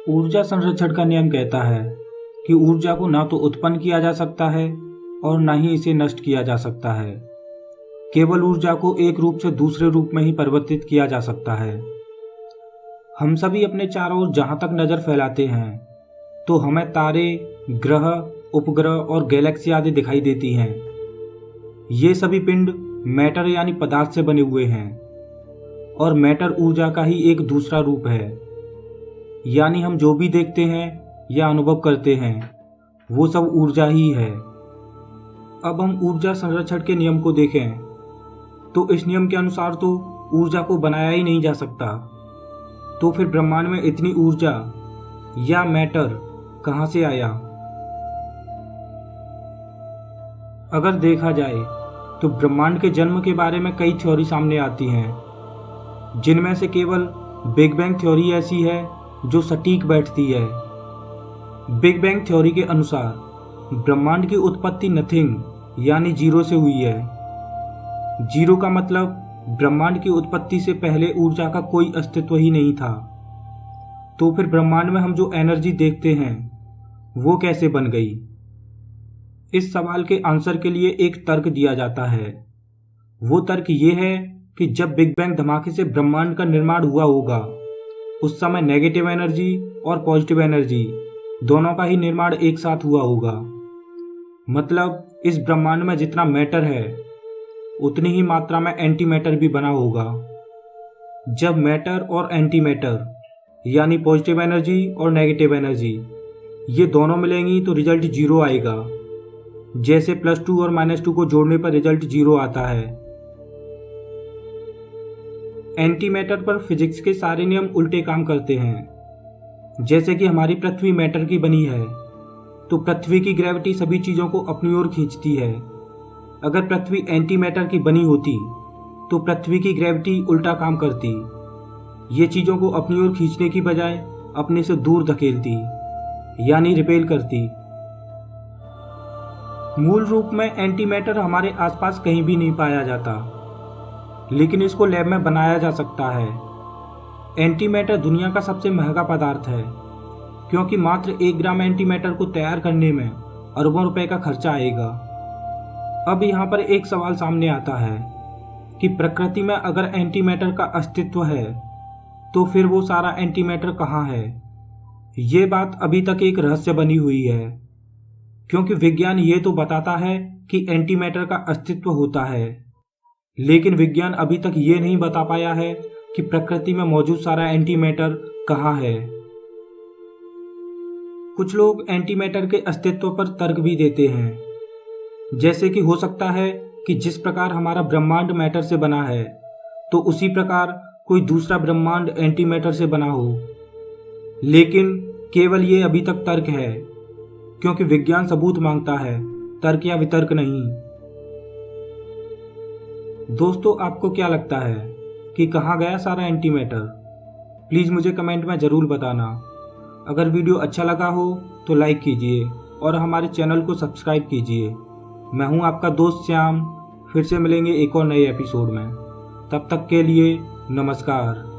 ऊर्जा संरक्षण का नियम कहता है कि ऊर्जा को ना तो उत्पन्न किया जा सकता है और ना ही इसे नष्ट किया जा सकता है। केवल ऊर्जा को एक रूप से दूसरे रूप में ही परिवर्तित किया जा सकता है। हम सभी अपने चारों ओर जहां तक नजर फैलाते हैं तो हमें तारे, ग्रह, उपग्रह और गैलेक्सी आदि दिखाई देती हैं। ये सभी पिंड मैटर यानी पदार्थ से बने हुए हैं और मैटर ऊर्जा का ही एक दूसरा रूप है। यानी हम जो भी देखते हैं या अनुभव करते हैं वो सब ऊर्जा ही है। अब हम ऊर्जा संरक्षण के नियम को देखें तो इस नियम के अनुसार तो ऊर्जा को बनाया ही नहीं जा सकता, तो फिर ब्रह्मांड में इतनी ऊर्जा या मैटर कहां से आया? अगर देखा जाए तो ब्रह्मांड के जन्म के बारे में कई थ्योरी सामने आती हैं, जिनमें से केवल बिग बैंग थ्योरी ऐसी है जो सटीक बैठती है। बिग बैंग थ्योरी के अनुसार ब्रह्मांड की उत्पत्ति नथिंग यानी जीरो से हुई है। जीरो का मतलब ब्रह्मांड की उत्पत्ति से पहले ऊर्जा का कोई अस्तित्व ही नहीं था। तो फिर ब्रह्मांड में हम जो एनर्जी देखते हैं वो कैसे बन गई? इस सवाल के आंसर के लिए एक तर्क दिया जाता है। वो तर्क ये है कि जब बिग बैंग धमाके से ब्रह्मांड का निर्माण हुआ होगा उस समय नेगेटिव एनर्जी और पॉजिटिव एनर्जी दोनों का ही निर्माण एक साथ हुआ होगा। मतलब इस ब्रह्मांड में जितना मैटर है उतनी ही मात्रा में एंटी मैटर भी बना होगा। जब मैटर और एंटी मैटर यानी पॉजिटिव एनर्जी और नेगेटिव एनर्जी ये दोनों मिलेंगी तो रिजल्ट जीरो आएगा। जैसे +2 और -2 को जोड़ने पर रिजल्ट जीरो आता है। एंटी मैटर पर फिजिक्स के सारे नियम उल्टे काम करते हैं। जैसे कि हमारी पृथ्वी मैटर की बनी है तो पृथ्वी की ग्रेविटी सभी चीज़ों को अपनी ओर खींचती है। अगर पृथ्वी एंटी मैटर की बनी होती तो पृथ्वी की ग्रेविटी उल्टा काम करती। ये चीज़ों को अपनी ओर खींचने की बजाय अपने से दूर धकेलती यानी रिपेल करती। मूल रूप में एंटी मैटर हमारे आसपास कहीं भी नहीं पाया जाता, लेकिन इसको लैब में बनाया जा सकता है। एंटी मैटर दुनिया का सबसे महंगा पदार्थ है क्योंकि मात्र 1 ग्राम एंटी मैटर को तैयार करने में अरबों रुपए का खर्चा आएगा। अब यहाँ पर एक सवाल सामने आता है कि प्रकृति में अगर एंटी मैटर का अस्तित्व है तो फिर वो सारा एंटी मैटर कहाँ है? ये बात अभी तक एक रहस्य बनी हुई है, क्योंकि विज्ञान ये तो बताता है कि एंटी मैटर का अस्तित्व होता है, लेकिन विज्ञान अभी तक ये नहीं बता पाया है कि प्रकृति में मौजूद सारा एंटी मैटर कहाँ है। कुछ लोग एंटी मैटर के अस्तित्व पर तर्क भी देते हैं, जैसे कि हो सकता है कि जिस प्रकार हमारा ब्रह्मांड मैटर से बना है तो उसी प्रकार कोई दूसरा ब्रह्मांड एंटी मैटर से बना हो। लेकिन केवल ये अभी तक तर्क है, क्योंकि विज्ञान सबूत मांगता है, तर्क या वितर्क नहीं। दोस्तों, आपको क्या लगता है कि कहाँ गया सारा एंटी मैटर? प्लीज़ मुझे कमेंट में ज़रूर बताना। अगर वीडियो अच्छा लगा हो तो लाइक कीजिए और हमारे चैनल को सब्सक्राइब कीजिए। मैं हूँ आपका दोस्त श्याम। फिर से मिलेंगे एक और नए एपिसोड में। तब तक के लिए नमस्कार।